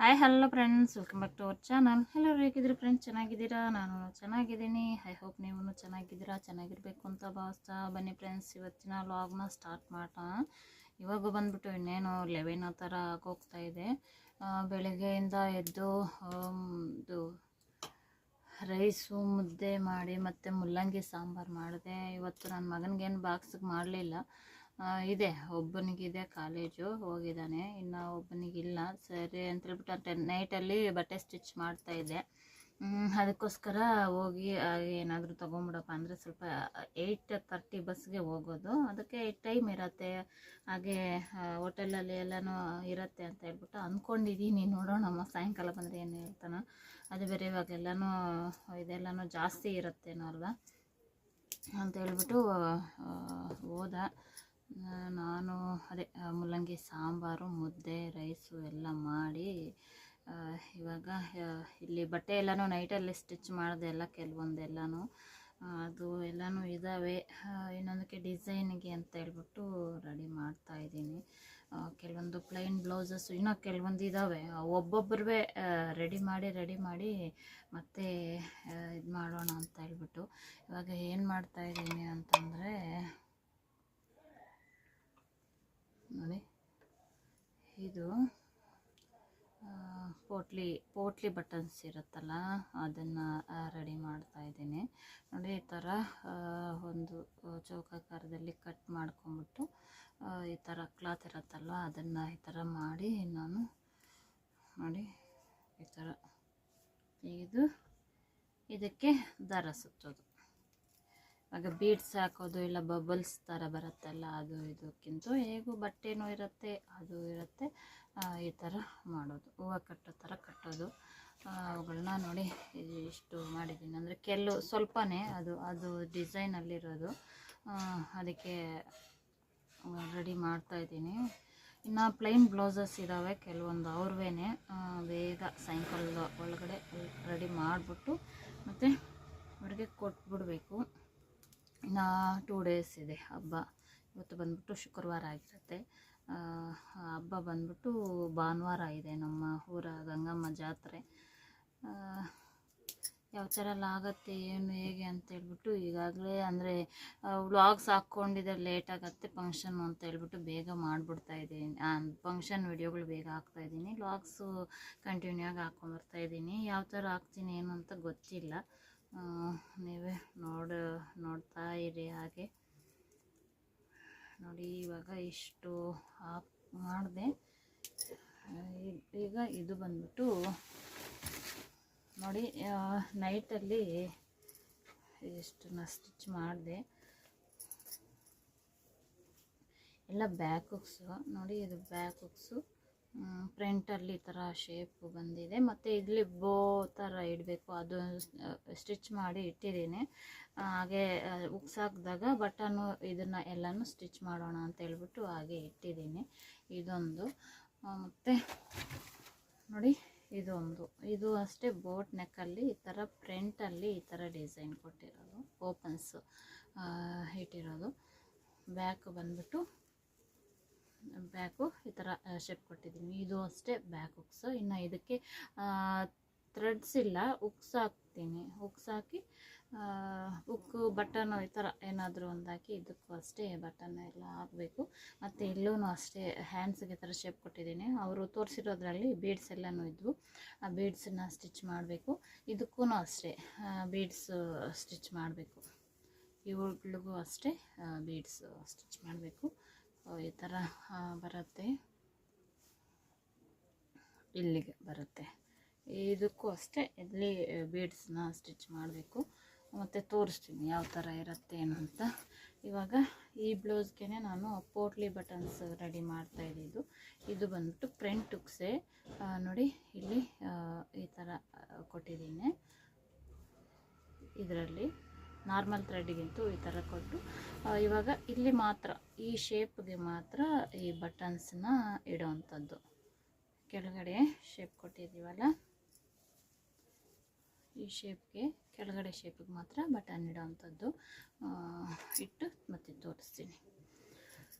Hi hello friends, welcome back to our channel. ಎಲ್ಲರೂ ಹೇಗಿದ್ದೀರಿ friends? ಚೆನ್ನಾಗಿದ್ದೀರಾ? ನಾನು ಚೆನ್ನಾಗಿದ್ದೀನಿ. ಐ ಹೋಪ್ ನೀವು ಚೆನ್ನಾಗಿದ್ದೀರಾ, ಚೆನ್ನಾಗಿರಬೇಕು ಅಂತ ಭಾವಿಸ್ತಾ ಬನ್ನಿ ಫ್ರೆಂಡ್ಸ್. ಇವತ್ತಿನ ವ್ಲಾಗ್ನ ಸ್ಟಾರ್ಟ್ ಮಾಡೋಣ. ಇವಾಗ ಬಂದ್ಬಿಟ್ಟು ಇನ್ನೇನು 11 ಆ ಥರ ಆಗೋಗ್ತಾ ಇದೆ. ಬೆಳಗ್ಗೆಯಿಂದ ಎದ್ದು ಇದು ರೈಸು ಮುದ್ದೆ ಮಾಡಿ ಮತ್ತು ಮುಲ್ಲಂಗಿ ಸಾಂಬಾರು ಮಾಡಿದೆ. ಇವತ್ತು ನನ್ನ ಮಗನಿಗೇನು ಬಾಕ್ಸಿಗೆ ಮಾಡಲಿಲ್ಲ. ಇದೆ, ಒಬ್ಬನಿಗಿದೆ, ಕಾಲೇಜು ಹೋಗಿದ್ದಾನೆ, ಇನ್ನು ಒಬ್ಬನಿಗಿಲ್ಲ. ಸರಿ ಅಂತೇಳ್ಬಿಟ್ಟು ನೈಟಲ್ಲಿ ಬಟ್ಟೆ ಸ್ಟಿಚ್ ಮಾಡ್ತಾಯಿದ್ದೆ. ಅದಕ್ಕೋಸ್ಕರ ಹೋಗಿ ಏನಾದರೂ ತೊಗೊಂಬಿಡಪ್ಪ ಅಂದರೆ ಸ್ವಲ್ಪ 8:30 ಬಸ್ಗೆ ಹೋಗೋದು, ಅದಕ್ಕೆ ಟೈಮ್ ಇರತ್ತೆ, ಹಾಗೆ ಹೋಟೆಲಲ್ಲಿ ಎಲ್ಲನೂ ಇರುತ್ತೆ ಅಂತ ಹೇಳ್ಬಿಟ್ಟು ಅಂದ್ಕೊಂಡಿದ್ದೀನಿ. ನೋಡೋಣಮ್ಮ, ಸಾಯಂಕಾಲ ಬಂದರೆ ಏನು ಹೇಳ್ತಾನೋ. ಅದು ಬೇರೆ ಇವಾಗೆಲ್ಲನೂ ಇದೆಲ್ಲನೂ ಜಾಸ್ತಿ ಇರುತ್ತೇನೋ ಅಲ್ವಾ ಅಂತ ಹೇಳ್ಬಿಟ್ಟು ಹೋದ. ನಾನು ಅದೇ ಮುಲ್ಲಂಗಿ ಸಾಂಬಾರು, ಮುದ್ದೆ, ರೈಸು ಎಲ್ಲ ಮಾಡಿ ಇವಾಗ ಇಲ್ಲಿ ಬಟ್ಟೆ ಎಲ್ಲನೂ ನೈಟಲ್ಲಿ ಸ್ಟಿಚ್ ಮಾಡಿದೆ, ಎಲ್ಲ ಕೆಲವೊಂದೆಲ್ಲನೂ ಅದು ಎಲ್ಲನೂ ಇದ್ದಾವೆ. ಇನ್ನೊಂದಕ್ಕೆ ಡಿಸೈನಿಗೆ ಅಂತ ಹೇಳ್ಬಿಟ್ಟು ರೆಡಿ ಮಾಡ್ತಾಯಿದ್ದೀನಿ. ಕೆಲವೊಂದು ಪ್ಲೈನ್ ಬ್ಲೌಸಸ್ಸು ಇನ್ನೂ ಕೆಲವೊಂದು ಇದ್ದಾವೆ, ಒಬ್ಬೊಬ್ಬರೇ ರೆಡಿ ಮಾಡಿ ಮತ್ತೆ ಇದು ಮಾಡೋಣ ಅಂತ ಹೇಳ್ಬಿಟ್ಟು ಇವಾಗ ಏನು ಮಾಡ್ತಾಯಿದ್ದೀನಿ ಅಂತಂದರೆ, ನೋಡಿ, ಇದು ಪೋಟ್ಲಿ ಬಟನ್ಸ್ ಇರುತ್ತಲ್ಲ, ಅದನ್ನು ರೆಡಿ ಮಾಡ್ತಾಯಿದ್ದೀನಿ. ನೋಡಿ, ಈ ಥರ ಒಂದು ಚೌಕಾಕಾರದಲ್ಲಿ ಕಟ್ ಮಾಡ್ಕೊಂಬಿಟ್ಟು ಈ ಥರ ಕ್ಲಾತ್ ಇರುತ್ತಲ್ವ, ಅದನ್ನು ಈ ಥರ ಮಾಡಿ ನಾನು ನೋಡಿ ಈ ಥರ ತೆಗೆದು ಇದಕ್ಕೆ ದಾರ ಸುತ್ತೋದು. ಆಗ ಬೀಡ್ಸ್ ಹಾಕೋದು ಇಲ್ಲ ಬಬಲ್ಸ್ ಥರ ಬರುತ್ತಲ್ಲ, ಅದು ಇದಕ್ಕಿಂತ ಹೇಗೂ ಬಟ್ಟೆನೂ ಇರುತ್ತೆ, ಅದು ಇರುತ್ತೆ. ಈ ಥರ ಮಾಡೋದು, ಹೂವು ಕಟ್ಟೋ ಥರ ಕಟ್ಟೋದು. ಅವುಗಳನ್ನ ನೋಡಿ ಇಷ್ಟು ಮಾಡಿದ್ದೀನಿ. ಅಂದರೆ ಸ್ವಲ್ಪನೇ ಅದು ಡಿಸೈನಲ್ಲಿರೋದು, ಅದಕ್ಕೆ ರೆಡಿ ಮಾಡ್ತಾಯಿದ್ದೀನಿ. ಇನ್ನು ಪ್ಲೈನ್ ಬ್ಲೌಸಸ್ ಇದ್ದಾವೆ ಕೆಲವೊಂದು, ಅವ್ರವೇ ಬೇಗ ಸಾಯಂಕಾಲದ ಒಳಗಡೆ ರೆಡಿ ಮಾಡಿಬಿಟ್ಟು ಮತ್ತು ಅವ್ರಿಗೆ ಕೊಟ್ಬಿಡಬೇಕು. ಇನ್ನು 2 ಡೇಸ್ ಇದೆ ಹಬ್ಬ. ಇವತ್ತು ಬಂದ್ಬಿಟ್ಟು ಶುಕ್ರವಾರ ಆಗಿರುತ್ತೆ, ಹಬ್ಬ ಬಂದ್ಬಿಟ್ಟು ಭಾನುವಾರ ಇದೆ. ನಮ್ಮ ಊರ ಗಂಗಮ್ಮ ಜಾತ್ರೆ ಯಾವ ಥರ ಎಲ್ಲ ಆಗುತ್ತೆ, ಏನು ಹೇಗೆ ಅಂತೇಳ್ಬಿಟ್ಟು ಈಗಾಗಲೇ ಅಂದರೆ ವ್ಲಾಗ್ಸ್ ಹಾಕ್ಕೊಂಡಿದ್ದೆ ಲೇಟ್ ಆಗುತ್ತೆ ಫಂಕ್ಷನ್ನು ಅಂತ ಹೇಳ್ಬಿಟ್ಟು ಬೇಗ ಮಾಡಿಬಿಡ್ತಾಯಿದ್ದೀನಿ. ಫಂಕ್ಷನ್ ವಿಡಿಯೋಗಳು ಬೇಗ ಹಾಕ್ತಾಯಿದ್ದೀನಿ, ವ್ಲಾಗ್ಸು ಕಂಟಿನ್ಯೂ ಆಗಿ ಹಾಕ್ಕೊಂಬರ್ತಾಯಿದ್ದೀನಿ. ಯಾವ ಥರ ಹಾಕ್ತೀನಿ ಏನು ಅಂತ ಗೊತ್ತಿಲ್ಲ, ನೀವೇ ನೋಡ್ತಾ ಇರಿ. ಹಾಗೆ ನೋಡಿ, ಇವಾಗ ಇಷ್ಟು ಮಾಡಿದೆ. ಈಗ ಇದು ಬಂದ್ಬಿಟ್ಟು ನೋಡಿ, ನೈಟಲ್ಲಿ ಇಷ್ಟನ್ನು ಸ್ಟಿಚ್ ಮಾಡಿದೆ. ಎಲ್ಲ ಬ್ಯಾಕ್ ಹುಕ್ಸು ನೋಡಿ, ಇದು ಬ್ಯಾಕ್ ಹುಕ್ಸು ಫ್ರಂಟಲ್ಲಿ ಈ ಥರ ಶೇಪ್ ಬಂದಿದೆ. ಮತ್ತು ಇಲ್ಲಿ ಬೋ ಥರ ಇಡಬೇಕು, ಅದು ಸ್ಟಿಚ್ ಮಾಡಿ ಇಟ್ಟಿದ್ದೀನಿ. ಹಾಗೆ ಹುಕ್ಸ್ ಹಾಕಿದಾಗ ಬಟನ್ನು ಇದನ್ನು ಎಲ್ಲನೂ ಸ್ಟಿಚ್ ಮಾಡೋಣ ಅಂತ ಹೇಳ್ಬಿಟ್ಟು ಹಾಗೆ ಇಟ್ಟಿದ್ದೀನಿ. ಇದೊಂದು ಮತ್ತು ನೋಡಿ, ಇದು ಅಷ್ಟೇ ಬೋಟ್ ನೆಕ್ಕಲ್ಲಿ ಈ ಥರ ಫ್ರಂಟಲ್ಲಿ ಈ ಥರ ಡಿಸೈನ್ ಕೊಟ್ಟಿರೋದು, ಓಪನ್ಸು ಇಟ್ಟಿರೋದು. ಬ್ಯಾಕು ಬಂದ್ಬಿಟ್ಟು ಬ್ಯಾಕು ಈ ಥರ ಶೇಪ್ ಕೊಟ್ಟಿದ್ದೀನಿ. ಇದು ಅಷ್ಟೇ ಬ್ಯಾಕ್ ಹುಕ್ಸು. ಇನ್ನು ಇದಕ್ಕೆ ಥ್ರೆಡ್ಸ್ ಇಲ್ಲ, ಹುಕ್ಸ್ ಹಾಕ್ತೀನಿ. ಹುಕ್ಸ್ ಹಾಕಿ ಹುಕ್ಕು ಬಟನ್ನು ಈ ಥರ ಏನಾದರೂ ಒಂದು ಹಾಕಿ ಇದಕ್ಕೂ ಅಷ್ಟೇ ಬಟನ್ ಎಲ್ಲ ಹಾಕಬೇಕು. ಮತ್ತು ಇಲ್ಲೂ ಅಷ್ಟೇ ಹ್ಯಾಂಡ್ಸ್ಗೆ ಈ ಥರ ಶೇಪ್ ಕೊಟ್ಟಿದ್ದೀನಿ. ಅವರು ತೋರಿಸಿರೋದ್ರಲ್ಲಿ ಬೀಡ್ಸ್ ಎಲ್ಲನೂ ಇದ್ವು, ಆ ಬೀಡ್ಸನ್ನು ಸ್ಟಿಚ್ ಮಾಡಬೇಕು. ಇದಕ್ಕೂ ಅಷ್ಟೇ ಬೀಡ್ಸು ಸ್ಟಿಚ್ ಮಾಡಬೇಕು. ಇವುಗಳಿಗೂ ಅಷ್ಟೇ ಬೀಡ್ಸ್ ಸ್ಟಿಚ್ ಮಾಡಬೇಕು. ಈ ಥರ ಬರುತ್ತೆ, ಇಲ್ಲಿಗೆ ಬರುತ್ತೆ. ಇದಕ್ಕೂ ಅಷ್ಟೇ ಇಲ್ಲಿ ಬೀಡ್ಸ್ನ ಸ್ಟಿಚ್ ಮಾಡಬೇಕು. ಮತ್ತು ತೋರಿಸ್ತೀನಿ ಯಾವ ಥರ ಇರುತ್ತೆ ಏನು ಅಂತ. ಇವಾಗ ಈ ಬ್ಲೌಸ್ಗೆ ನಾನು ಪೋಟ್ಲಿ ಬಟನ್ಸ್ ರೆಡಿ ಮಾಡ್ತಾಯಿದ್ದು. ಇದು ಬಂದ್ಬಿಟ್ಟು ಫ್ರಂಟ್ ಹುಕ್ಸೆ ನೋಡಿ, ಇಲ್ಲಿ ಈ ಥರ ಕೊಟ್ಟಿದ್ದೀನಿ. ಇದರಲ್ಲಿ ನಾರ್ಮಲ್ ಥ್ರೆಡ್ಗಿಂತೂ ಈ ಥರ ಕೊಟ್ಟು ಇವಾಗ ಇಲ್ಲಿ ಮಾತ್ರ ಈ ಶೇಪ್ಗೆ ಮಾತ್ರ ಈ ಬಟನ್ಸ್ನ ಇಡೋವಂಥದ್ದು. ಕೆಳಗಡೆ ಶೇಪ್ ಕೊಟ್ಟಿದ್ದೀವಲ್ಲ, ಈ ಶೇಪ್ಗೆ ಕೆಳಗಡೆ ಶೇಪಿಗೆ ಮಾತ್ರ ಬಟನ್ ಇಡೋವಂಥದ್ದು ಇಟ್ಟು ಮತ್ತೆ ತೋರಿಸ್ತೀನಿ.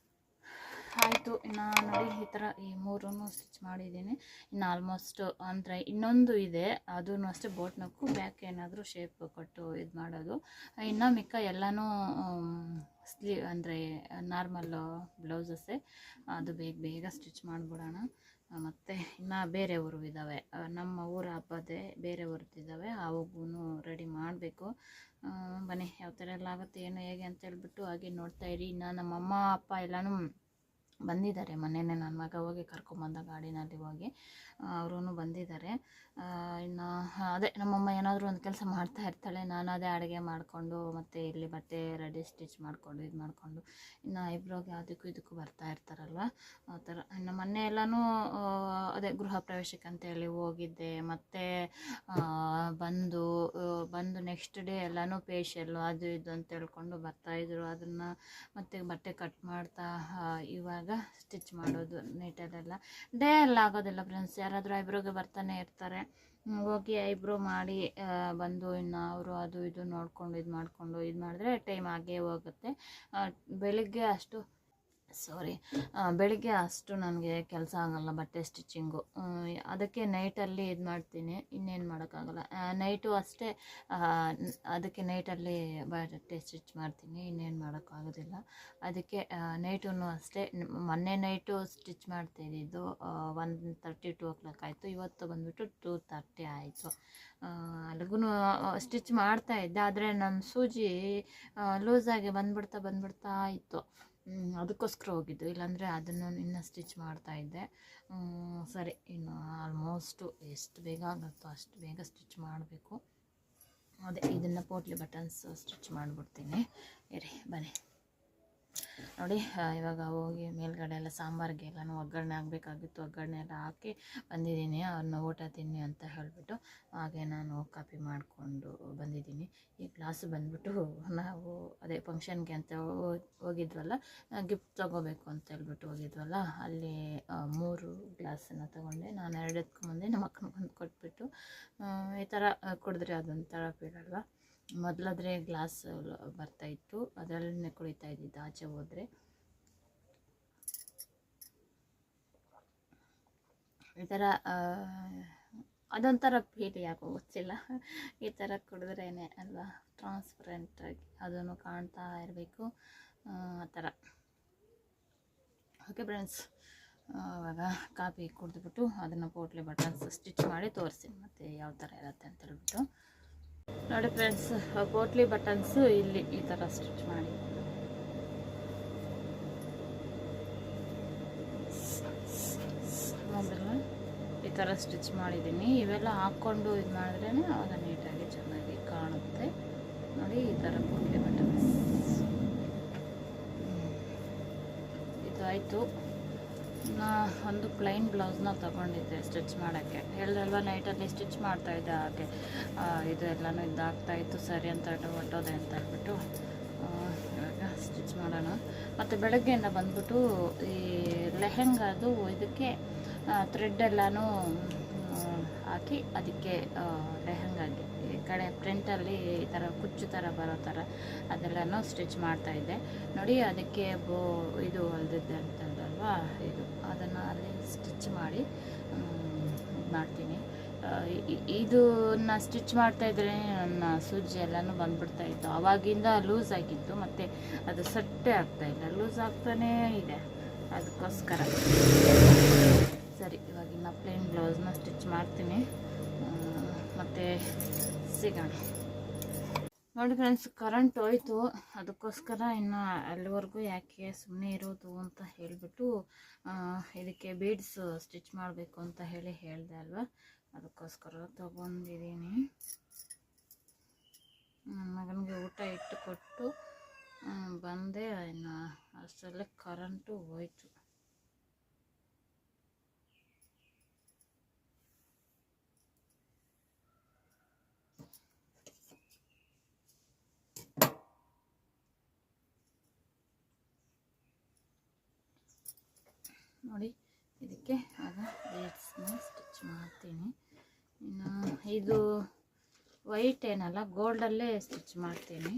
ಆಯಿತು. ಇನ್ನು ನೋಡಿ ಈ ಥರ ಈ 3 ಸ್ಟಿಚ್ ಮಾಡಿದ್ದೀನಿ. ಇನ್ನು ಆಲ್ಮೋಸ್ಟ್ ಅಂದರೆ ಇನ್ನೊಂದು ಇದೆ, ಅದೂ ಅಷ್ಟೇ ಬೋಟ್ ನೆಕ್ಕು, ಬ್ಯಾಕ್ ಏನಾದರೂ ಶೇಪ್ ಕೊಟ್ಟು ಇದು ಮಾಡೋದು. ಇನ್ನು ಮಿಕ್ಕ ಎಲ್ಲನೂ ಸ್ಲೀವ್ ಅಂದರೆ ನಾರ್ಮಲ್ ಬ್ಲೌಸಸ್ಸೇ, ಅದು ಬೇಗ ಸ್ಟಿಚ್ ಮಾಡಿಬಿಡೋಣ. ಮತ್ತು ಇನ್ನು ಬೇರೆ ಊರು ಇದ್ದಾವೆ, ನಮ್ಮ ಊರ ಹಬ್ಬದೇ ಬೇರೆ ಊರದ್ದಿದ್ದಾವೆ, ಅವಗೂ ರೆಡಿ ಮಾಡಬೇಕು. ಬನ್ನಿ ಯಾವ ಥರ ಎಲ್ಲ ಆಗುತ್ತೆ ಏನು ಹೇಗೆ ಅಂತ ಹೇಳ್ಬಿಟ್ಟು ಹಾಗೆ ನೋಡ್ತಾ ಇರಿ. ಇನ್ನು ನಮ್ಮ ಅಮ್ಮ ಅಪ್ಪ ಎಲ್ಲನೂ ಬಂದಿದ್ದಾರೆ. ಮೊನ್ನೆನೇ ನನ್ನ ಮಗ ಹೋಗಿ ಕರ್ಕೊಂಬಂದ ಗಾಡಿನಲ್ಲಿ ಹೋಗಿ, ಅವರೂ ಬಂದಿದ್ದಾರೆ. ಇನ್ನು ಅದೇ ನಮ್ಮಮ್ಮ ಏನಾದರೂ ಒಂದು ಕೆಲಸ ಮಾಡ್ತಾ ಇರ್ತಾಳೆ, ನಾನು ಅದೇ ಅಡುಗೆ ಮಾಡಿಕೊಂಡು ಮತ್ತು ಇಲ್ಲಿ ಬಟ್ಟೆ ರೆಡಿ ಸ್ಟಿಚ್ ಮಾಡಿಕೊಂಡು ಇದು ಮಾಡಿಕೊಂಡು ಇನ್ನು ಐಬ್ರೋಗೆ ಅದಕ್ಕೂ ಇದಕ್ಕೂ ಬರ್ತಾ ಇರ್ತಾರಲ್ವ, ಆ ಥರ. ಇನ್ನು ಮೊನ್ನೆ ಎಲ್ಲನೂ ಅದೇ ಗೃಹ ಪ್ರವೇಶಕ್ಕೆ ಅಂತೇಳಿ ಹೋಗಿದ್ದೆ, ಮತ್ತು ಬಂದು ನೆಕ್ಸ್ಟ್ ಡೇ ಎಲ್ಲನೂ ಫೇಶಿಯಲ್ಲು ಅದು ಇದು ಅಂತ ಹೇಳ್ಕೊಂಡು ಬರ್ತಾಯಿದ್ರು. ಅದನ್ನು ಮತ್ತು ಬಟ್ಟೆ ಕಟ್ ಮಾಡ್ತಾ ಇವಾಗ ಸ್ಟಿಚ್ ಮಾಡೋದು ನೀಟಲ್ಲೆಲ್ಲ ಡೇ ಎಲ್ಲ ಆಗೋದಿಲ್ಲ ಫ್ರೆಂಡ್ಸ್. ಯಾರಾದರೂ ಐಬ್ರೋಗೆ ಬರ್ತಾನೆ ಇರ್ತಾರೆ, ಹೋಗಿ ಐಬ್ರೋ ಮಾಡಿ ಬಂದು ಇನ್ನು ಅವರು ಅದು ಇದು ನೋಡಿಕೊಂಡು ಇದು ಮಾಡಿದ್ರೆ ಟೈಮ್ ಆಗೇ ಹೋಗುತ್ತೆ. ಬೆಳಿಗ್ಗೆ ಅಷ್ಟು ನನಗೆ ಕೆಲಸ ಆಗೋಲ್ಲ ಬಟ್ಟೆ ಸ್ಟಿಚಿಂಗು, ಅದಕ್ಕೆ ನೈಟಲ್ಲಿ ಇದು ಮಾಡ್ತೀನಿ, ಇನ್ನೇನು ಮಾಡೋಕ್ಕಾಗಲ್ಲ. ನೈಟು ಅಷ್ಟೇ, ಅದಕ್ಕೆ ನೈಟಲ್ಲಿ ಬಟ್ಟೆ ಸ್ಟಿಚ್ ಮಾಡ್ತೀನಿ, ಇನ್ನೇನು ಮಾಡೋಕ್ಕಾಗೋದಿಲ್ಲ. ಅದಕ್ಕೆ ನೈಟೂ ಅಷ್ಟೇ. ಮೊನ್ನೆ ನೈಟು ಸ್ಟಿಚ್ ಮಾಡ್ತಾಯಿದ್ದು 1:30 2 o'clock ಆಯಿತು. ಇವತ್ತು ಬಂದುಬಿಟ್ಟು 2:30 ಆಯಿತು. ಅಲ್ಲಿಗೂ ಸ್ಟಿಚ್ ಮಾಡ್ತಾಯಿದ್ದೆ, ಆದರೆ ನನ್ನ ಸೂಜಿ ಲೂಸಾಗಿ ಬಂದ್ಬಿಡ್ತಾ ಇತ್ತು, ಅದಕ್ಕೋಸ್ಕರ ಹೋಗಿದ್ದು. ಇಲ್ಲಾಂದರೆ ಅದನ್ನು ಇನ್ನೂ ಸ್ಟಿಚ್ ಮಾಡ್ತಾಯಿದ್ದೆ. ಸರಿ, ಇನ್ನು ಆಲ್ಮೋಸ್ಟು ಎಷ್ಟು ಬೇಗ ಆಗುತ್ತೋ ಅಷ್ಟು ಬೇಗ ಸ್ಟಿಚ್ ಮಾಡಬೇಕು. ಅದೇ ಇದನ್ನು ಪೋಟ್ಲಿ ಬಟನ್ಸ್ ಸ್ಟಿಚ್ ಮಾಡಿಬಿಡ್ತೀನಿ. ಇರಿ ಬನ್ನಿ ನೋಡಿ. ಇವಾಗ ಹೋಗಿ ಮೇಲ್ಗಡೆ ಎಲ್ಲ ಸಾಂಬಾರಿಗೆ ಎಲ್ಲನೂ ಒಗ್ಗರಣೆ ಆಗಬೇಕಾಗಿತ್ತು, ಒಗ್ಗರಣೆ ಎಲ್ಲ ಹಾಕಿ ಬಂದಿದ್ದೀನಿ. ಅವ್ರನ್ನ ಊಟ ತಿನ್ನಿ ಅಂತ ಹೇಳಿಬಿಟ್ಟು ಹಾಗೆ ನಾನು ಕಾಪಿ ಮಾಡಿಕೊಂಡು ಬಂದಿದ್ದೀನಿ. ಈ ಗ್ಲಾಸ್ ಬಂದುಬಿಟ್ಟು ನಾವು ಅದೇ ಫಂಕ್ಷನ್ಗೆ ಅಂತ ಹೋಗಿದ್ವಲ್ಲ, ಗಿಫ್ಟ್ ತೊಗೋಬೇಕು ಅಂತ ಹೇಳ್ಬಿಟ್ಟು ಹೋಗಿದ್ವಲ್ಲ, ಅಲ್ಲಿ 3 ಗ್ಲಾಸನ್ನು ತೊಗೊಂಡೆ. ನಾನು 2 ಎತ್ಕೊಂಬಂದೆ, ನಮ್ಮ ಅಕ್ಕನಿಗೊಂದು ಕೊಟ್ಬಿಟ್ಟು ಈ ಥರ ಕುಡಿದ್ರೆ ಅದೊಂಥರ ಫೀಲ್. ಮೊದಲಾದರೆ ಗ್ಲಾಸ್ ಬರ್ತಾಯಿತ್ತು, ಅದರಲ್ಲೇ ಕುಡಿತಾ ಇದ್ದಿದ್ದು ಆಚೆ ಹೋದರೆ. ಈ ಥರ ಅದೊಂಥರ ಫೀಲ್ ಯಾಕೋ ಗೊತ್ತಿಲ್ಲ, ಈ ಥರ ಕುಡಿದ್ರೇ ಅಲ್ವಾ ಟ್ರಾನ್ಸ್ಪರೆಂಟಾಗಿ ಅದನ್ನು ಕಾಣ್ತಾ ಇರಬೇಕು, ಆ ಥರ. ಓಕೆ ಫ್ರೆಂಡ್ಸ್, ಆವಾಗ ಕಾಫಿ ಕುಡಿದ್ಬಿಟ್ಟು ಅದನ್ನು ಪೋಟ್ಲಿ ಬಟನ್ಸ್ ಸ್ಟಿಚ್ ಮಾಡಿ ತೋರಿಸ್ತೀನಿ ಮತ್ತು ಯಾವ ಥರ ಇರುತ್ತೆ ಅಂತ ಹೇಳ್ಬಿಟ್ಟು. ನೋಡಿ ಫ್ರೆಂಡ್ಸ್, ಪೋಟ್ಲಿ ಬಟನ್ಸು ಇಲ್ಲಿ ಈ ಥರ ಸ್ಟಿಚ್ ಮಾಡಿ ಈ ಥರ ಸ್ಟಿಚ್ ಮಾಡಿದ್ದೀನಿ. ಇವೆಲ್ಲ ಹಾಕ್ಕೊಂಡು ಇದು ಮಾಡಿದ್ರೇ ಆವಾಗ ನೀಟಾಗಿ ಚೆನ್ನಾಗಿ ಕಾಣುತ್ತೆ. ನೋಡಿ ಈ ಥರ ಪೋಟ್ಲಿ ಬಟನ್ಸ್ ಇದು ಆಯಿತು. ಒಂದು ಪ್ಲೈನ್ ಬ್ಲೌಸ್ನ ತೊಗೊಂಡಿದ್ದೆ ಸ್ಟಿಚ್ ಮಾಡೋಕ್ಕೆ, ಹೇಳಿದ್ರಲ್ವ ನೈಟಲ್ಲಿ ಸ್ಟಿಚ್ ಮಾಡ್ತಾಯಿದ್ದೆ, ಹಾಗೆ ಇದು ಎಲ್ಲನೂ ಇದಾಗ್ತಾಯಿತ್ತು, ಸರಿ ಅಂತ ಹೊಟ್ಟೋದೆ ಅಂತ ಹೇಳ್ಬಿಟ್ಟು ಇವಾಗ ಸ್ಟಿಚ್ ಮಾಡೋಣ. ಮತ್ತು ಬೆಳಗ್ಗೆಯಿಂದ ಬಂದ್ಬಿಟ್ಟು ಈ ಲೆಹೆಂಗಾದು ಇದಕ್ಕೆ ಥ್ರೆಡ್ ಎಲ್ಲನೂ ಹಾಕಿ ಅದಕ್ಕೆ ಲೆಹೆಂಗಾಗೆ ಈ ಕಡೆ ಫ್ರಂಟಲ್ಲಿ ಈ ಥರ ಕುಚ್ಚು ಥರ ಬರೋ ಥರ ಅದೆಲ್ಲನೂ ಸ್ಟಿಚ್ ಮಾಡ್ತಾಯಿದ್ದೆ. ನೋಡಿ ಅದಕ್ಕೆ ಇದು ಹೊಲ್ದಿದ್ದೆ ಅಂತಲ್ವಾ, ಇದು ಅದನ್ನು ಅಲ್ಲಿ ಸ್ಟಿಚ್ ಮಾಡಿ ಮಾಡ್ತೀನಿ. ಇದನ್ನ ಸ್ಟಿಚ್ ಮಾಡ್ತಾಯಿದ್ರೆ ನನ್ನ ಸೂಜಿ ಎಲ್ಲನೂ ಬಂದ್ಬಿಡ್ತಾಯಿತ್ತು. ಆವಾಗಿಂದ ಲೂಸ್ ಆಗಿತ್ತು, ಮತ್ತು ಅದು ಸಟ್ಟೆ ಆಗ್ತಾಯಿಲ್ಲ, ಲೂಸ್ ಆಗ್ತಾನೇ ಇದೆ, ಅದಕ್ಕೋಸ್ಕರ. ಸರಿ, ಇವಾಗಿನ ಪ್ಲೇನ್ ಬ್ಲೌಸ್ನ ಸ್ಟಿಚ್ ಮಾಡ್ತೀನಿ, ಮತ್ತು ಸಿಗೋಣ. ನೋಡಿ ಫ್ರೆಂಡ್ಸ್, ಕರೆಂಟ್ ಹೋಯ್ತು, ಅದಕ್ಕೋಸ್ಕರ ಇನ್ನು ಅಲ್ಲಿವರೆಗೂ ಯಾಕೆ ಸುಮ್ಮನೆ ಇರೋದು ಅಂತ ಹೇಳಿಬಿಟ್ಟು ಇದಕ್ಕೆ ಬೀಡ್ಸ್ ಸ್ಟಿಚ್ ಮಾಡಬೇಕು ಅಂತ ಹೇಳಿದೆ ಅಲ್ವಾ, ಅದಕ್ಕೋಸ್ಕರ ತೊಗೊಂಡಿದ್ದೀನಿ. ನನ್ನ ಮಗನಿಗೆ ಊಟ ಇಟ್ಟು ಕೊಟ್ಟು ಬಂದೆ, ಇನ್ನು ಅಷ್ಟರಲ್ಲೇ ಕರೆಂಟು ಹೋಯ್ತು. ನೋಡಿ ಇದಕ್ಕೆ ಆಗ ಬೀಡ್ಸ್ನ ಸ್ಟಿಚ್ ಮಾಡ್ತೀನಿ. ಇನ್ನು ಇದು ವೈಟ್ ಏನಲ್ಲ, ಗೋಲ್ಡಲ್ಲೇ ಸ್ಟಿಚ್ ಮಾಡ್ತೀನಿ.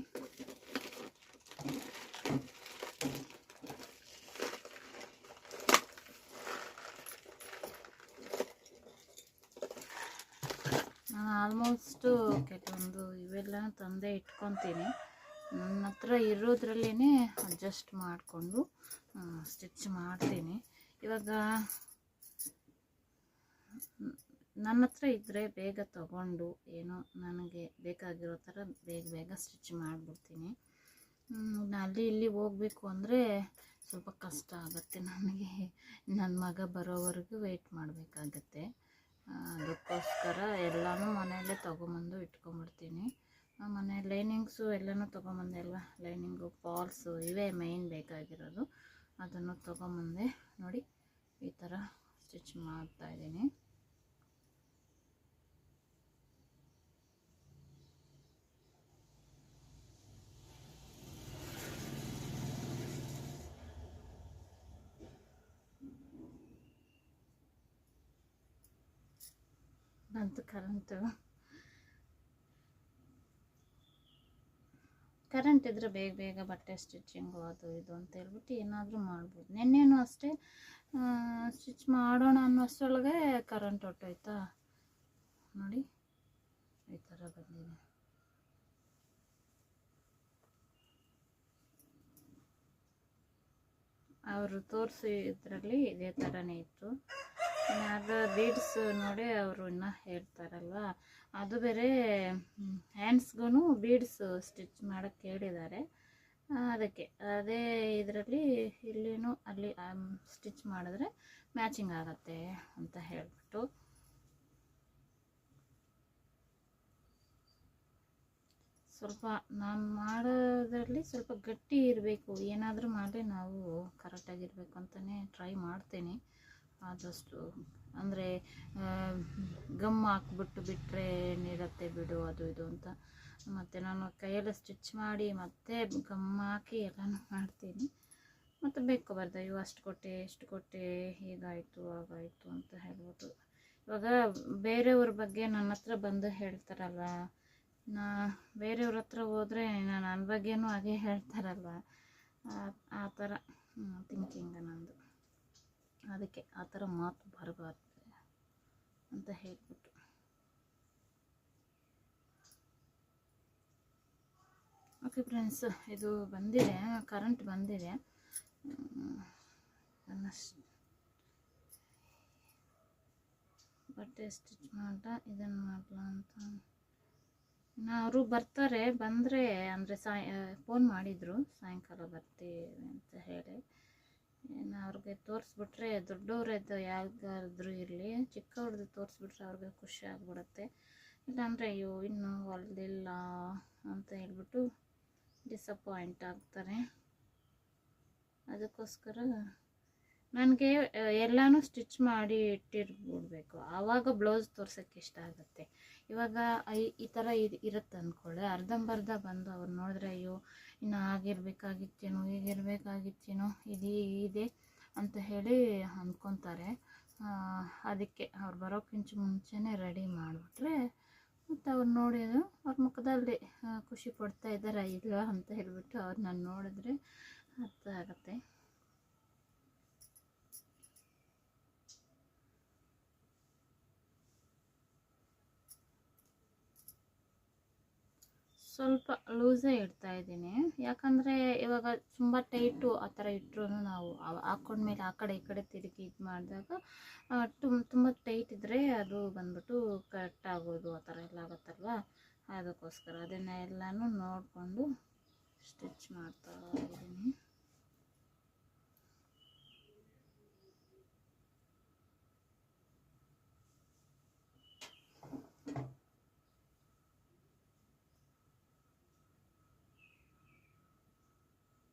ಆಲ್ಮೋಸ್ಟು ಕೆಲವೊಂದು ಇವೆಲ್ಲ ತಂದೆ ಇಟ್ಕೊತೀನಿ. ನನ್ನ ಹತ್ರ ಇರೋದ್ರಲ್ಲೇ ಅಡ್ಜಸ್ಟ್ ಮಾಡಿಕೊಂಡು ಸ್ಟಿಚ್ ಮಾಡ್ತೀನಿ. ಇವಾಗ ನನ್ನ ಹತ್ರ ಇದ್ದರೆ ಬೇಗ ತಗೊಂಡು ಏನೋ ನನಗೆ ಬೇಕಾಗಿರೋ ಥರ ಬೇಗ ಬೇಗ ಸ್ಟಿಚ್ ಮಾಡಿಬಿಡ್ತೀನಿ. ಅಲ್ಲಿ ಇಲ್ಲಿ ಹೋಗಬೇಕು ಅಂದರೆ ಸ್ವಲ್ಪ ಕಷ್ಟ ಆಗುತ್ತೆ ನನಗೆ. ನನ್ನ ಮಗ ಬರೋವರೆಗೂ ವೆಯ್ಟ್ ಮಾಡಬೇಕಾಗತ್ತೆ. ಅದಕ್ಕೋಸ್ಕರ ಎಲ್ಲನೂ ಮನೆಯಲ್ಲೇ ತೊಗೊಂಬಂದು ಇಟ್ಕೊಂಬಿಡ್ತೀನಿ. ಮನೆ ಲೈನಿಂಗ್ಸು ಎಲ್ಲನೂ ತೊಗೊಂಬಂದೆ ಅಲ್ವಾ, ಲೈನಿಂಗು ಫಾಲ್ಸು ಇವೇ ಮೇಯ್ನ್ ಬೇಕಾಗಿರೋದು. ಅದನ್ನು ತೊಗೊಂಬಂದೆ. ನೋಡಿ ಈ ಥರ ಸ್ಟಿಚ್ ಮಾಡ್ತಾಯಿದ್ದೀನಿ. ಬಂತು ಕರೆಂಟ್ ಇದ್ದರೆ ಬೇಗ ಬೇಗ ಬಟ್ಟೆ ಸ್ಟಿಚಿಂಗು ಅದು ಇದು ಅಂತ ಹೇಳ್ಬಿಟ್ಟು ಏನಾದರೂ ಮಾಡ್ಬೋದು. ನೆನ್ನೆನೂ ಅಷ್ಟೇ ಸ್ಟಿಚ್ ಮಾಡೋಣ ಅನ್ನೋ ಅಷ್ಟರೊಳಗೆ ಕರೆಂಟ್ ಹೊಟ್ಟೋಯ್ತಾ. ನೋಡಿ ಈ ಥರ ಬಂದಿದೆ. ಅವರು ತೋರಿಸಿದ್ರಲ್ಲಿ ಇದೇ ಥರನೇ ಇತ್ತು. ಅದು ಬೀಡ್ಸ್ ನೋಡಿ ಅವರು ಇನ್ನೂ ಹೇಳ್ತಾರಲ್ವ, ಅದು ಬೇರೆ ಹ್ಯಾಂಡ್ಸ್ಗೂ ಬೀಡ್ಸ್ ಸ್ಟಿಚ್ ಮಾಡೋಕ್ಕೆ ಹೇಳಿದ್ದಾರೆ. ಅದಕ್ಕೆ ಅದೇ ಇದರಲ್ಲಿ ಇಲ್ಲಿನೂ ಅಲ್ಲಿ ಸ್ಟಿಚ್ ಮಾಡಿದ್ರೆ ಮ್ಯಾಚಿಂಗ್ ಆಗುತ್ತೆ ಅಂತ ಹೇಳಿಬಿಟ್ಟು ಸ್ವಲ್ಪ ನಾನು ಮಾಡೋದ್ರಲ್ಲಿ ಸ್ವಲ್ಪ ಗಟ್ಟಿ ಇರಬೇಕು. ಏನಾದರೂ ಮಾಡಿ ನಾವು ಕರೆಕ್ಟಾಗಿರಬೇಕು ಅಂತಲೇ ಟ್ರೈ ಮಾಡ್ತೀನಿ ಆದಷ್ಟು. ಅಂದರೆ ಗಮ್ ಹಾಕ್ಬಿಟ್ಟು ಬಿಟ್ಟರೆ ಏನಿರುತ್ತೆ ಬಿಡು ಅದು ಇದು ಅಂತ. ಮತ್ತು ನಾನು ಕೈಯೆಲ್ಲ ಸ್ಟಿಚ್ ಮಾಡಿ ಮತ್ತೆ ಗಮ್ ಹಾಕಿ ಎಲ್ಲನೂ ಮಾಡ್ತೀನಿ. ಮತ್ತು ಬೇಕು ಬರ್ದ ಇವು ಅಷ್ಟು ಕೊಟ್ಟೆ ಎಷ್ಟು ಕೊಟ್ಟೆ, ಹೀಗಾಯಿತು ಹಾಗಾಯಿತು ಅಂತ ಹೇಳ್ಬೋದು. ಇವಾಗ ಬೇರೆಯವ್ರ ಬಗ್ಗೆ ನನ್ನ ಹತ್ರ ಬಂದು ಹೇಳ್ತಾರಲ್ವ, ಬೇರೆಯವ್ರ ಹತ್ರ ಹೋದರೆ ನನ್ನ ಬಗ್ಗೆನೂ ಹಾಗೆ ಹೇಳ್ತಾರಲ್ವ, ಆ ಥರ ಥಿಂಕಿಂಗ್ ನಂದು. ಅದಕ್ಕೆ ಆ ಥರ ಮಾತು ಬರಬಾರ್ದು ಅಂತ ಹೇಳ್ಬಿಟ್ಟು. ಓಕೆ ಫ್ರೆಂಡ್ಸ್, ಇದು ಬಂದಿದೆ, ಕರೆಂಟ್ ಬಂದಿದೆ. ಬಟ್ಟೆ ಸ್ಟಿಚ್ ಮಾಡ್ದ ಇದನ್ನು ಮಾಡಲ ಅಂತ ಅವರು ಬರ್ತಾರೆ. ಬಂದರೆ ಅಂದರೆ ಫೋನ್ ಮಾಡಿದರು ಸಾಯಂಕಾಲ ಬರ್ತೀವಿ ಅಂತ ಹೇಳಿ. ಅವ್ರಿಗೆ ತೋರಿಸ್ಬಿಟ್ರೆ ದೊಡ್ಡವ್ರದ್ದು ಯಾವ್ದಾದ್ರೂ ಇರಲಿ, ಚಿಕ್ಕವ್ರದ್ದು ತೋರಿಸ್ಬಿಟ್ರೆ ಅವ್ರಿಗೆ ಖುಷಿ ಆಗ್ಬಿಡುತ್ತೆ. ಇಲ್ಲಾಂದರೆ ಅಯ್ಯೋ ಇನ್ನೂ ಹೊಲ್ದಿಲ್ಲ ಅಂತ ಹೇಳ್ಬಿಟ್ಟು ಡಿಸಪಾಯಿಂಟ್ ಆಗ್ತಾರೆ. ಅದಕ್ಕೋಸ್ಕರ ನನಗೆ ಎಲ್ಲನೂ ಸ್ಟಿಚ್ ಮಾಡಿ ಇಟ್ಟಿರ್ಬಿಡ್ಬೇಕು, ಆವಾಗ ಬ್ಲೌಸ್ ತೋರ್ಸೋಕ್ಕೆ ಇಷ್ಟ ಆಗುತ್ತೆ. ಇವಾಗ ಈ ಥರ ಇರುತ್ತೆ ಅಂದ್ಕೊಳ್ಳಿ, ಅರ್ಧಂಬರ್ಧ ಬಂದು ಅವ್ರು ನೋಡಿದ್ರೆ ಅಯ್ಯೋ ಇನ್ನು ಆಗಿರ್ಬೇಕಾಗಿತ್ತೇನೋ ಹೀಗಿರ್ಬೇಕಾಗಿತ್ತೇನೋ ಇದೆ ಅಂತ ಹೇಳಿ ಅಂದ್ಕೊತಾರೆ. ಅದಕ್ಕೆ ಅವ್ರು ಬರೋಕ್ಕಿಂತ ಮುಂಚೆನೇ ರೆಡಿ ಮಾಡಿಬಿಟ್ರೆ ಮತ್ತು ಅವ್ರು ನೋಡಿದ್ರು ಅವ್ರ ಮುಖದಲ್ಲಿ ಖುಷಿ ಪಡ್ತಾ ಇದ್ದಾರೆ ಇಲ್ಲ ಅಂತ ಹೇಳ್ಬಿಟ್ಟು ಅವ್ರು ನಾನು ನೋಡಿದ್ರೆ ಅರ್ಥ ಆಗುತ್ತೆ. ಸ್ವಲ್ಪ ಲೂಸೇ ಇಡ್ತಾಯಿದ್ದೀನಿ, ಯಾಕಂದರೆ ಇವಾಗ ತುಂಬ ಟೈಟು ಆ ಥರ ಇಟ್ಟರು ನಾವು ಹಾಕ್ಕೊಂಡ್ಮೇಲೆ ಆ ಕಡೆ ಈ ಕಡೆ ತಿರುಗಿ ಇದು ಮಾಡಿದಾಗ ತುಂಬ ಟೈಟ್ ಇದ್ದರೆ ಅದು ಬಂದ್ಬಿಟ್ಟು ಕಟ್ ಆಗೋದು ಆ ಥರ ಎಲ್ಲ ಆಗುತ್ತಲ್ವ. ಅದಕ್ಕೋಸ್ಕರ ಅದನ್ನೆಲ್ಲನೂ ನೋಡಿಕೊಂಡು ಸ್ಟಿಚ್ ಮಾಡ್ತಾ ಇದ್ದೀನಿ.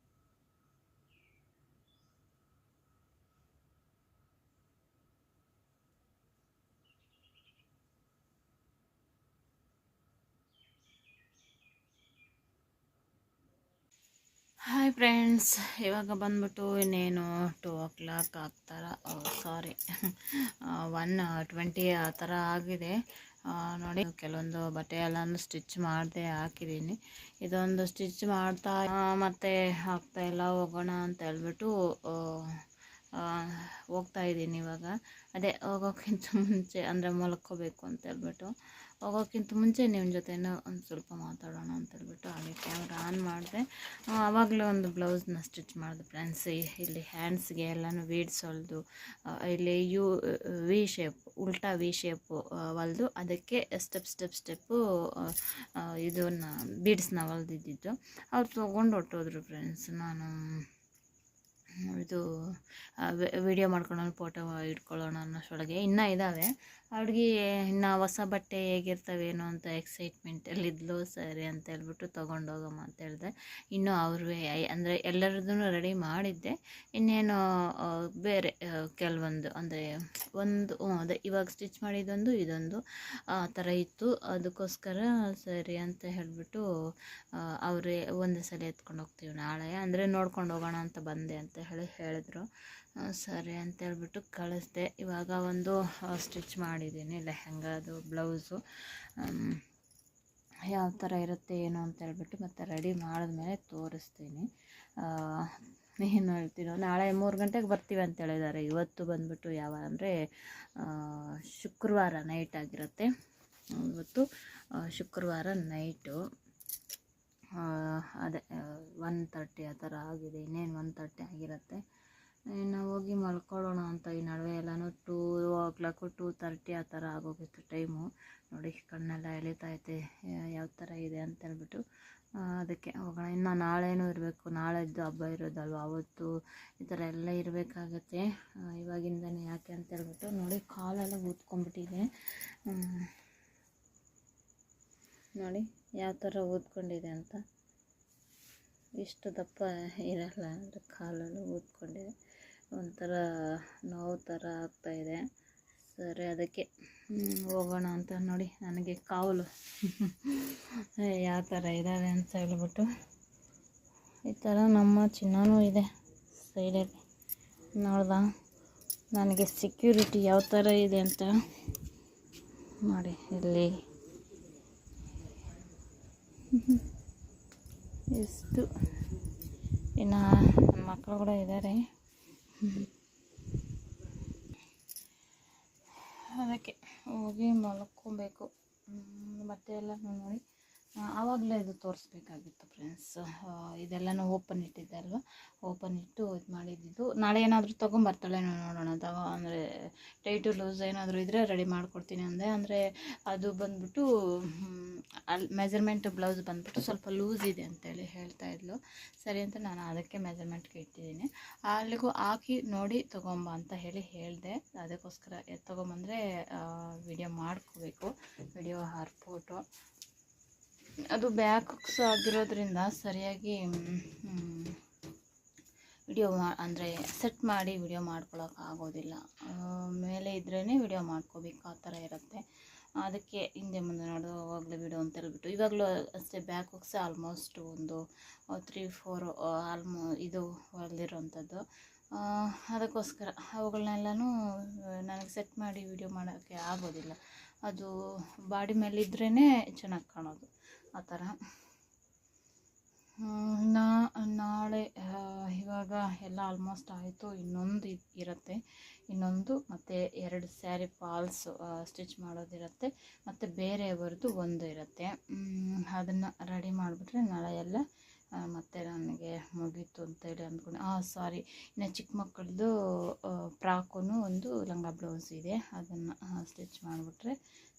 ಹಾಯ್ ಫ್ರೆಂಡ್ಸ್, ಇವಾಗ ಬಂದ್ಬಿಟ್ಟು ಇನ್ನೇನು 2 o'clock ಆಗ್ತಾರ, ಸಾರಿ 1:20 ಆ ಥರ ಆಗಿದೆ. ನೋಡಿ ಕೆಲವೊಂದು ಬಟ್ಟೆ ಎಲ್ಲನೂ ಸ್ಟಿಚ್ ಮಾಡದೆ ಹಾಕಿದ್ದೀನಿ. ಇದೊಂದು ಸ್ಟಿಚ್ ಮಾಡ್ತಾ ಮತ್ತೆ ಆಗ್ತಾಯಿಲ್ಲ, ಹೋಗೋಣ ಅಂತ ಹೇಳ್ಬಿಟ್ಟು ಹೋಗ್ತಾಯಿದ್ದೀನಿ. ಇವಾಗ ಅದೇ ಹೋಗೋಕ್ಕಿಂತ ಮುಂಚೆ ಅಂದರೆ ಮಲ್ಕೋಬೇಕು ಅಂತ ಹೇಳ್ಬಿಟ್ಟು ಹೋಗೋಕ್ಕಿಂತ ಮುಂಚೆ ನಿಮ್ಮ ಜೊತೆನೂ ಒಂದು ಸ್ವಲ್ಪ ಮಾತಾಡೋಣ ಅಂತೇಳ್ಬಿಟ್ಟು ಹಾಗೆ ಕ್ಯಾಮ್ರಾ ಆನ್ ಮಾಡಿದೆ. ಆವಾಗಲೇ ಒಂದು ಬ್ಲೌಸ್ನ ಸ್ಟಿಚ್ ಮಾಡಿದೆ ಫ್ರೆಂಡ್ಸ್. ಇಲ್ಲಿ ಹ್ಯಾಂಡ್ಸ್ಗೆ ಎಲ್ಲನೂ ವೀಡ್ಸ್ ಹೊಲಿದು, ಇಲ್ಲಿ ವಿ ಶೇಪ್, ಉಲ್ಟಾ ವಿ ಶೇಪು ಹೊಲಿದು ಅದಕ್ಕೆ ಸ್ಟೆಪ್ಪು ಇದನ್ನು ಬೀಡ್ಸ್ನ ಹೊಲ್ದಿದ್ದು. ಅವ್ರು ತೊಗೊಂಡು ಹೊಟ್ಟೋದ್ರು ಫ್ರೆಂಡ್ಸ್. ನಾನು ಇದು ವಿಡಿಯೋ ಮಾಡ್ಕೊಳ್ಳೋಣ, ಫೋಟೋ ಇಟ್ಕೊಳ್ಳೋಣ ಅನ್ನೋಷ್ಟೊಳಗೆ ಇನ್ನೂ ಇದ್ದಾವೆ ಅವ್ರಿಗೆ. ಇನ್ನು ಹೊಸ ಬಟ್ಟೆ ಹೇಗಿರ್ತವೇನೋ ಅಂತ ಎಕ್ಸೈಟ್ಮೆಂಟಲ್ಲಿದ್ಲು. ಸರಿ ಅಂತ ಹೇಳ್ಬಿಟ್ಟು ತೊಗೊಂಡೋಗಮ್ಮ ಅಂತ ಹೇಳಿದೆ. ಇನ್ನೂ ಅವ್ರವೇ ಅಂದರೆ ಎಲ್ಲರದೂ ರೆಡಿ ಮಾಡಿದ್ದೆ. ಇನ್ನೇನು ಬೇರೆ ಕೆಲವೊಂದು ಅಂದರೆ ಅದೇ ಇವಾಗ ಸ್ಟಿಚ್ ಮಾಡಿದ್ದೊಂದು ಇದೊಂದು ಆ ಥರ ಇತ್ತು. ಅದಕ್ಕೋಸ್ಕರ ಸರಿ ಅಂತ ಹೇಳಿಬಿಟ್ಟು ಅವರೇ ಒಂದೇ ಸಲ ಎತ್ಕೊಂಡು ಹೋಗ್ತೀವಿ ನಾಳೆ, ಅಂದರೆ ನೋಡ್ಕೊಂಡು ಹೋಗೋಣ ಅಂತ ಬಂದೆ ಅಂತ ಹೇಳಿದ್ರು. ಸರಿ ಅಂತ ಹೇಳ್ಬಿಟ್ಟು ಕಳಿಸ್ದೆ. ಇವಾಗ ಒಂದು ಸ್ಟಿಚ್ ಮಾಡಿದ್ದೀನಿ ಲೆಹಂಗಾದು ಬ್ಲೌಸು. ಯಾವ ಥರ ಇರುತ್ತೆ ಏನು ಅಂತ ಹೇಳ್ಬಿಟ್ಟು ಮತ್ತೆ ರೆಡಿ ಮಾಡಿದ್ಮೇಲೆ ತೋರಿಸ್ತೀನಿ. ಏನು ಹೇಳ್ತೀನೋ, ನಾಳೆ 3 ಗಂಟೆಗೆ ಬರ್ತೀವಿ ಅಂತ ಹೇಳಿದ್ದಾರೆ. ಇವತ್ತು ಬಂದುಬಿಟ್ಟು ಯಾವಾಗ ಅಂದರೆ ಶುಕ್ರವಾರ ನೈಟ್ ಆಗಿರುತ್ತೆ. ಇವತ್ತು ಶುಕ್ರವಾರ ನೈಟು ಅದೇ 1:30 ಆ ಥರ ಆಗಿದೆ. ಇನ್ನೇನು 1:30 ಆಗಿರುತ್ತೆ. ಇನ್ನು ಹೋಗಿ ಮಲ್ಕೊಳ್ಳೋಣ ಅಂತ. ಈ ನಡುವೆ ಎಲ್ಲನೂ 2:00 2:30 ಆ ಥರ ಆಗೋಗಿತ್ತು ಟೈಮು. ನೋಡಿ ಕಣ್ಣೆಲ್ಲ ಎಳಿತೈತೆ ಯಾವ ಥರ ಇದೆ ಅಂತೇಳ್ಬಿಟ್ಟು ಅದಕ್ಕೆ ಹೋಗೋಣ. ಇನ್ನು ನಾಳೆನೂ ಇರಬೇಕು, ನಾಳೆದ್ದು ಹಬ್ಬ ಇರೋದಲ್ವ, ಅವತ್ತು ಈ ಥರ ಎಲ್ಲ ಇರಬೇಕಾಗತ್ತೆ. ಇವಾಗಿಂದನೇ ಯಾಕೆ ಅಂತೇಳ್ಬಿಟ್ಟು ನೋಡಿ ಕಾಲೆಲ್ಲ ಊದ್ಕೊಂಡ್ಬಿಟ್ಟಿದೆ. ನೋಡಿ ಯಾವ ಥರ ಊದ್ಕೊಂಡಿದೆ ಅಂತ. ಇಷ್ಟು ದಪ್ಪ ಇರಲ್ಲ ಅಂದರೆ ಕಾಲೆಲ್ಲ ಊದ್ಕೊಂಡಿದೆ, ಒಂಥರ ನೋವು ಥರ ಆಗ್ತಾಯಿದೆ. ಸರಿ ಅದಕ್ಕೆ ಹೋಗೋಣ ಅಂತ. ನೋಡಿ ನನಗೆ ಕಾವಲು ಯಾವ ಥರ ಇದ್ದಾವೆ ಅಂತ ಹೇಳ್ಬಿಟ್ಟು. ಈ ಥರ ನಮ್ಮ ಚಿನ್ನನೂ ಇದೆ ಸೈಡಲ್ಲಿ. ನೋಡ್ದ ನನಗೆ ಸೆಕ್ಯೂರಿಟಿ ಯಾವ ಥರ ಇದೆ ಅಂತ ನೋಡಿ. ಇಲ್ಲಿ ಎಷ್ಟು ಇನ್ನು ನನ್ನ ಮಕ್ಕಳು ಕೂಡ ಇದ್ದಾರೆ. ಅದಕ್ಕೆ ಹೋಗಿ ಮಲ್ಕೊಬೇಕು. ಬಟ್ಟೆ ಎಲ್ಲ ನೋಡಿ ಆವಾಗಲೇ ಇದು ತೋರಿಸ್ಬೇಕಾಗಿತ್ತು ಫ್ರೆಂಡ್ಸ್. ಇದೆಲ್ಲನೂ ಓಪನ್ ಇಟ್ಟಿದ್ದೆ ಅಲ್ವ, ಓಪನ್ ಇಟ್ಟು ಇದು ಮಾಡಿದ್ದು. ನಾಳೆ ಏನಾದರೂ ತೊಗೊಂಬರ್ತಾಳೆ ನೋಡೋಣ. ಅಂದರೆ ಟೈಟು ಲೂಸ್ ಏನಾದರೂ ಇದ್ದರೆ ರೆಡಿ ಮಾಡಿಕೊಡ್ತೀನಿ ಅಂದೆ. ಅಂದರೆ ಅದು ಬಂದುಬಿಟ್ಟು ಅಲ್ಲಿ ಮೆಜರ್ಮೆಂಟ್ ಬ್ಲೌಸ್ ಬಂದುಬಿಟ್ಟು ಸ್ವಲ್ಪ ಲೂಸ್ ಇದೆ ಅಂತೇಳಿ ಹೇಳ್ತಾಯಿದ್ಲು. ಸರಿ ಅಂತ ನಾನು ಅದಕ್ಕೆ ಮೆಜರ್ಮೆಂಟ್ಗೆ ಇಟ್ಟಿದ್ದೀನಿ. ಅಲ್ಲಿಗೂ ಹಾಕಿ ನೋಡಿ ತೊಗೊಂಬ ಅಂತ ಹೇಳಿದೆ. ಅದಕ್ಕೋಸ್ಕರ ತೊಗೊಂಬಂದರೆ ವಿಡಿಯೋ ಮಾಡ್ಕೋಬೇಕು, ವಿಡಿಯೋ ಆರ್ ಫೋಟೋ. ಅದು ಬ್ಯಾಕ್ ಹುಕ್ಸ್ ಆಗಿರೋದ್ರಿಂದ ಸರಿಯಾಗಿ ವಿಡಿಯೋ ಅಂದರೆ ಸೆಟ್ ಮಾಡಿ ವಿಡಿಯೋ ಮಾಡ್ಕೊಳ್ಳೋಕ್ಕಾಗೋದಿಲ್ಲ. ಮೇಲೆ ಇದ್ರೇ ವಿಡಿಯೋ ಮಾಡ್ಕೋಬೇಕು, ಆ ಥರ ಇರುತ್ತೆ. ಅದಕ್ಕೆ ಹಿಂದೆ ಮುಂದೆ ನೋಡುವಾಗಲೇ ವಿಡಿಯೋ ಅಂತ ಹೇಳ್ಬಿಟ್ಟು ಇವಾಗಲೂ ಅಷ್ಟೇ ಬ್ಯಾಕ್ ಹುಕ್ಸ್ ಆಲ್ಮೋಸ್ಟ್ ಒಂದು 3-4 ಇದು ಹೊಲಿದಿರೋವಂಥದ್ದು. ಅದಕ್ಕೋಸ್ಕರ ಅವುಗಳನ್ನೆಲ್ಲನೂ ನನಗೆ ಸೆಟ್ ಮಾಡಿ ವಿಡಿಯೋ ಮಾಡೋಕ್ಕೆ ಆಗೋದಿಲ್ಲ. ಅದು ಬಾಡಿ ಮೇಲೆ ಇದ್ರೇ ಚೆನ್ನಾಗಿ ಕಾಣೋದು, ಆ ಥರ. ನಾಳೆ ಇವಾಗ ಎಲ್ಲ ಆಲ್ಮೋಸ್ಟ್ ಆಯಿತು. ಇನ್ನೊಂದು ಇರುತ್ತೆ, ಇನ್ನೊಂದು ಮತ್ತು 2 ಸ್ಯಾರಿ ಫಾಲ್ಸ್ ಸ್ಟಿಚ್ ಮಾಡೋದಿರುತ್ತೆ. ಮತ್ತು ಬೇರೆಯವ್ರದ್ದು ಒಂದು ಇರುತ್ತೆ. ಅದನ್ನು ರೆಡಿ ಮಾಡಿಬಿಟ್ರೆ ನಾಳೆ ಎಲ್ಲ ಮತ್ತು ನನಗೆ ಮುಗೀತು ಅಂತೇಳಿ ಅಂದ್ಕೊಂಡು. ಸಾರಿ, ಇನ್ನು ಚಿಕ್ಕ ಮಕ್ಕಳದ್ದು ಫ್ರಾಕು ಒಂದು ಲಂಗ ಬ್ಲೌಸ್ ಇದೆ, ಅದನ್ನು ಸ್ಟಿಚ್ ಮಾಡಿಬಿಟ್ರೆ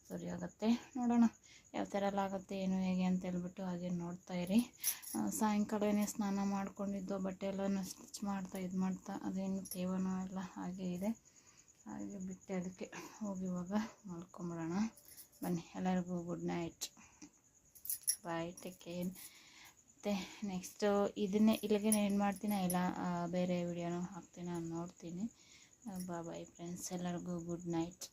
ಸರಿ ಆಗುತ್ತೆ. ನೋಡೋಣ ಯಾವ ಥರ ಎಲ್ಲ ಆಗುತ್ತೆ ಏನು ಹೇಗೆ ಅಂತ ಹೇಳ್ಬಿಟ್ಟು ಹಾಗೆ ನೋಡ್ತಾಯಿರಿ. ಸಾಯಂಕಾಲನೇ ಸ್ನಾನ ಮಾಡ್ಕೊಂಡಿದ್ದು, ಬಟ್ಟೆ ಎಲ್ಲನೂ ಸ್ಟಿಚ್ ಮಾಡ್ತಾ ಅದೇನು ತೇವನೋ ಎಲ್ಲ ಹಾಗೆ ಇದೆ. ಹಾಗೆ ಬಿಟ್ಟು ಅದಕ್ಕೆ ಹೋಗಿ ಇವಾಗ ಮಲ್ಕೊಂಬಿಡೋಣ ಬನ್ನಿ. ಎಲ್ಲರಿಗೂ ಗುಡ್ ನೈಟ್, ಬಾಯ್, ಟೇಕ್ ಕೇರ್. ಮತ್ತು ನೆಕ್ಸ್ಟು ಇದನ್ನೇ ಇಲ್ಲಿಗೆ ಏನು ಮಾಡ್ತೀನಿ, ಇಲ್ಲ ಬೇರೆ ವಿಡಿಯೋನೂ ಹಾಕ್ತೀನಿ, ನಾನು ನೋಡ್ತೀನಿ. ಬಾಯ್ ಫ್ರೆಂಡ್ಸ್, ಎಲ್ಲರಿಗೂ ಗುಡ್ ನೈಟ್.